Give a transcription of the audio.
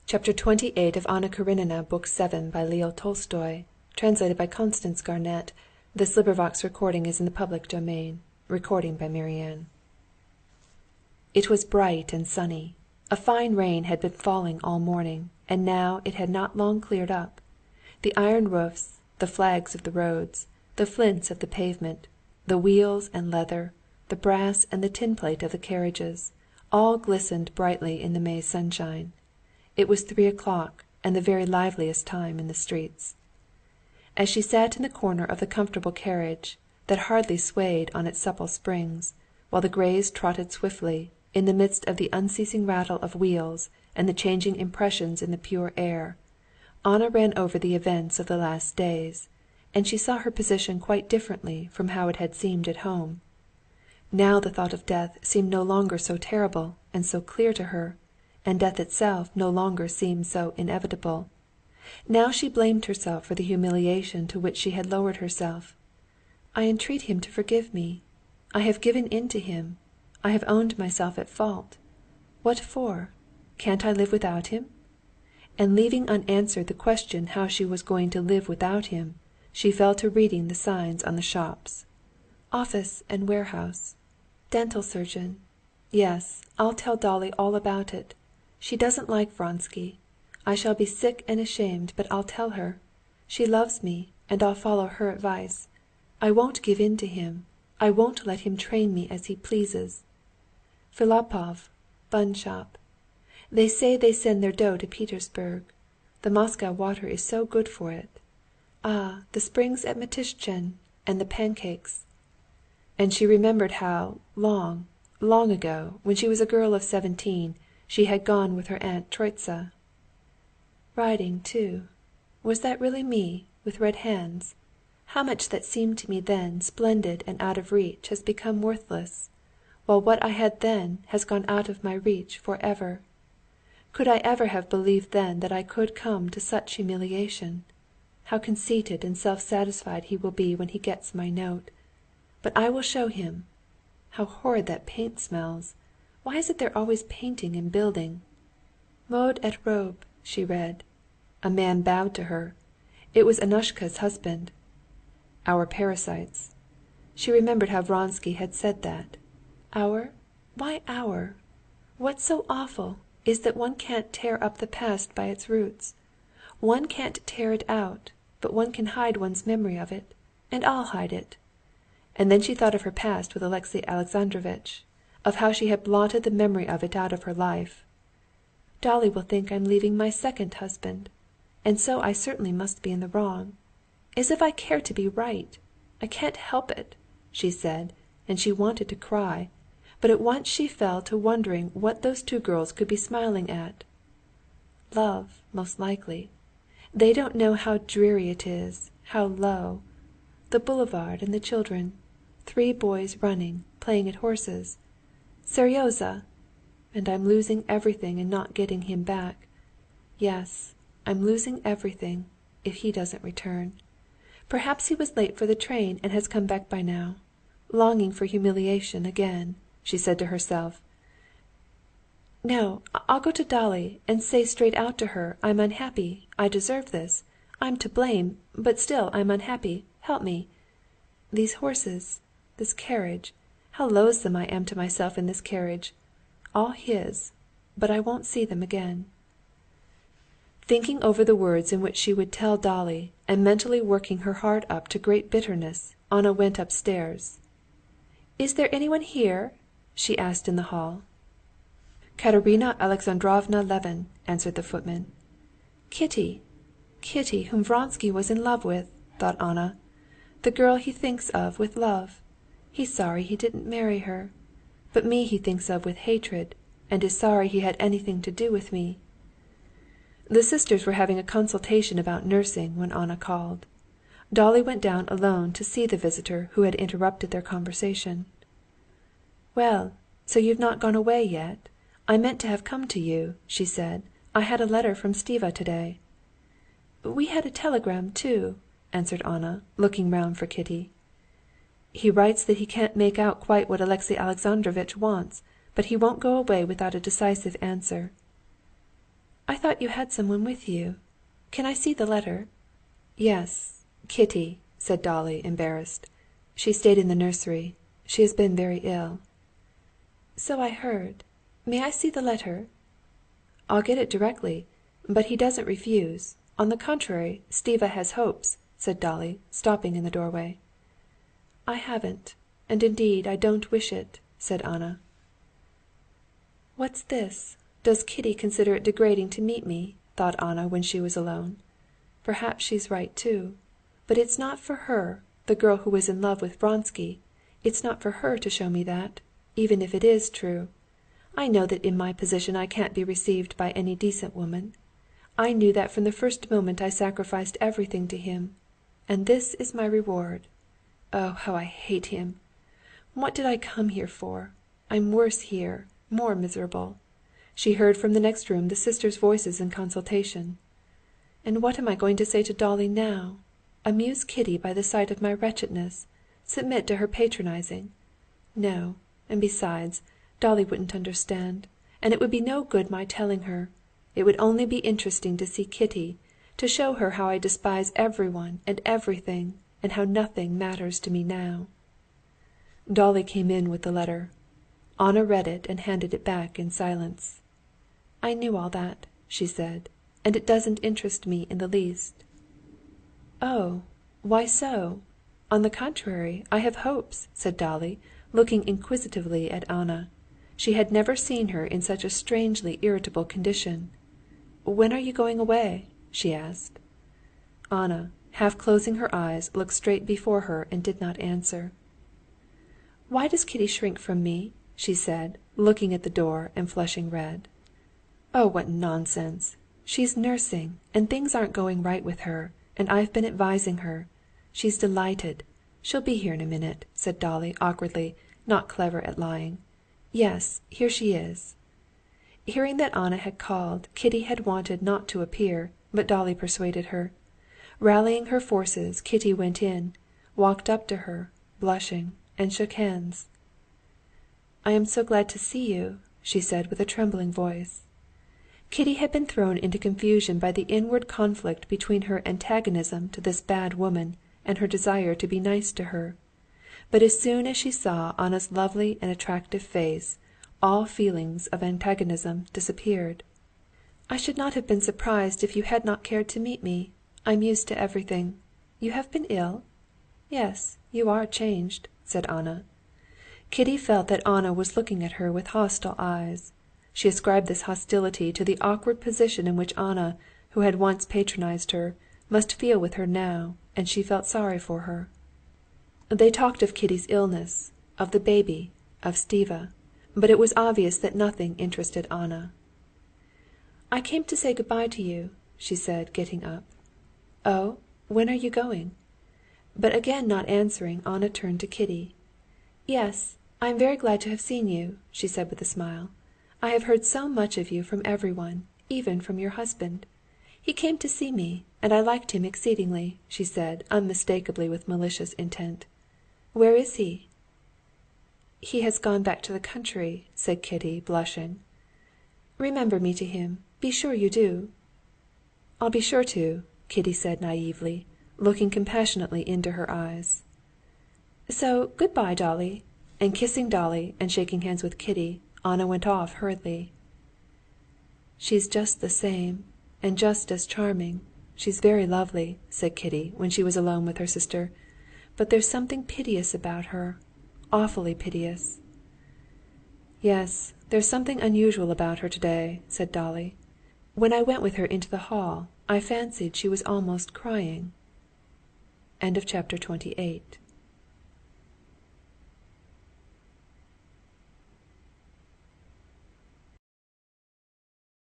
CHAPTER XXVIII of Anna Karenina, Book 7, by Leo Tolstoy, translated by Constance Garnett. This recording is in the public domain. It was bright and sunny. A fine rain had been falling all morning, and now it had not long cleared up. The iron roofs, the flags of the roads, the flints of the pavement, the wheels and leather, the brass and the tin plate of the carriages, all glistened brightly in the May sunshine. It was 3 o'clock, and the very liveliest time in the streets. As she sat in the corner of the comfortable carriage, that hardly swayed on its supple springs, while the greys trotted swiftly, in the midst of the unceasing rattle of wheels and the changing impressions in the pure air, Anna ran over the events of the last days, and she saw her position quite differently from how it had seemed at home. Now the thought of death seemed no longer so terrible and so clear to her, and death itself no longer seemed so inevitable. Now she blamed herself for the humiliation to which she had lowered herself. "I entreat him to forgive me. I have given in to him. I have owned myself at fault. What for? Can't I live without him?" And leaving unanswered the question how she was going to live without him, she fell to reading the signs on the shops. "Office and warehouse. Dental surgeon. Yes, I'll tell Dolly all about it. She doesn't like Vronsky. I shall be sick and ashamed, but I'll tell her. She loves me, and I'll follow her advice. I won't give in to him. I won't let him train me as he pleases. Filipov, bun shop. They say they send their dough to Petersburg. The Moscow water is so good for it. Ah, the springs at Matishchen, and the pancakes." And she remembered how, long, long ago, when she was a girl of 17, she had gone with her Aunt Troitsa. "Riding, too. Was that really me, with red hands? How much that seemed to me then splendid and out of reach has become worthless, while what I had then has gone out of my reach for ever. Could I ever have believed then that I could come to such humiliation? How conceited and self-satisfied he will be when he gets my note. But I will show him. How horrid that paint smells! Why is it they're always painting and building? Mode et robe," she read. A man bowed to her. It was Annushka's husband. "Our parasites." She remembered how Vronsky had said that. "Our? Why our? What's so awful is that one can't tear up the past by its roots. One can't tear it out, but one can hide one's memory of it, and I'll hide it." And then she thought of her past with Alexey Alexandrovitch, of how she had blotted the memory of it out of her life. "Dolly will think I'm leaving my second husband, and so I certainly must be in the wrong. As if I cared to be right! I can't help it," she said, and she wanted to cry, but at once she fell to wondering what those two girls could be smiling at. Love, most likely. They don't know how dreary it is, how low. The boulevard and the children. 3 boys running, playing at horses. Seryozha! And I'm losing everything and not getting him back. Yes, I'm losing everything, if he doesn't return. Perhaps he was late for the train and has come back by now. Longing for humiliation again," she said to herself. "No, I'll go to Dolly and say straight out to her I'm unhappy, I deserve this, I'm to blame, but still I'm unhappy, help me. These horses, this carriage, how loathsome I am to myself in this carriage. All his, but I won't see them again." Thinking over the words in which she would tell Dolly, and mentally working her heart up to great bitterness, Anna went upstairs. "Is there anyone here?" she asked in the hall. "Katerina Alexandrovna Levin," answered the footman. "Kitty! Kitty, whom Vronsky was in love with," thought Anna. "The girl he thinks of with love. He's sorry he didn't marry her. But me he thinks of with hatred, and is sorry he had anything to do with me." The sisters were having a consultation about nursing when Anna called. Dolly went down alone to see the visitor who had interrupted their conversation. "Well, so you've not gone away yet? I meant to have come to you," she said. "I had a letter from Stiva today." "We had a telegram too," answered Anna, looking round for Kitty. "He writes that he can't make out quite what Alexey Alexandrovitch wants, but he won't go away without a decisive answer." I thought you had someone with you. Can I see the letter?" "Yes, Kitty," said Dolly, embarrassed. "She stayed in the nursery. She has been very ill." "So I heard. May I see the letter?" "I'll get it directly. But he doesn't refuse. On the contrary, Stiva has hopes," said Dolly, stopping in the doorway. "I haven't, and indeed I don't wish it," said Anna. "What's this? Does Kitty consider it degrading to meet me?" thought Anna when she was alone. "Perhaps she's right too. But it's not for her, the girl who was in love with Vronsky, it's not for her to show me that, even if it is true. I know that in my position I can't be received by any decent woman. I knew that from the first moment I sacrificed everything to him. And this is my reward. Oh, how I hate him! What did I come here for? I'm worse here, more miserable." She heard from the next room the sisters' voices in consultation. "And what am I going to say to Dolly now? Amuse Kitty by the sight of my wretchedness? Submit to her patronizing? No, and besides, Dolly wouldn't understand, and it would be no good my telling her. It would only be interesting to see Kitty, to show her how I despise everyone and everything, and how nothing matters to me now." Dolly came in with the letter. Anna read it and handed it back in silence. "I knew all that," she said, "and it doesn't interest me in the least." "Oh, why so? On the contrary, I have hopes," said Dolly, looking inquisitively at Anna. She had never seen her in such a strangely irritable condition. "When are you going away?" she asked. Anna, half closing her eyes, looked straight before her and did not answer. "Why does Kitty shrink from me?" she said, looking at the door and flushing red. "Oh, what nonsense! She's nursing, and things aren't going right with her, and I've been advising her. She's delighted. She'll be here in a minute," said Dolly awkwardly, not clever at lying. "Yes, here she is." Hearing that Anna had called, Kitty had wanted not to appear, but Dolly persuaded her. Rallying her forces, Kitty went in, walked up to her, blushing, and shook hands. "I am so glad to see you," she said with a trembling voice. Kitty had been thrown into confusion by the inward conflict between her antagonism to this bad woman and her desire to be nice to her. But as soon as she saw Anna's lovely and attractive face, all feelings of antagonism disappeared. "I should not have been surprised if you had not cared to meet me. I'm used to everything. You have been ill? Yes, you are changed," said Anna. Kitty felt that Anna was looking at her with hostile eyes. She ascribed this hostility to the awkward position in which Anna, who had once patronized her, must feel with her now, and she felt sorry for her. They talked of Kitty's illness, of the baby, of Stiva, but it was obvious that nothing interested Anna. "I came to say good‐bye to you," she said, getting up. "Oh, when are you going?" But again not answering, Anna turned to Kitty. "Yes, I am very glad to have seen you," she said with a smile. "I have heard so much of you from everyone, even from your husband. He came to see me, and I liked him exceedingly," she said, unmistakably with malicious intent. "Where is he?" "He has gone back to the country," said Kitty, blushing. "Remember me to him, be sure you do." "I'll be sure to," Kitty said naïvely, looking compassionately into her eyes. "So good‐bye, Dolly," and kissing Dolly and shaking hands with Kitty, Anna went off hurriedly. "She's just the same, and just as charming. She's very lovely," said Kitty when she was alone with her sister. "But there's something piteous about her, awfully piteous." "Yes, there's something unusual about her today," said Dolly. "When I went with her into the hall, I fancied she was almost crying." Chapter 29.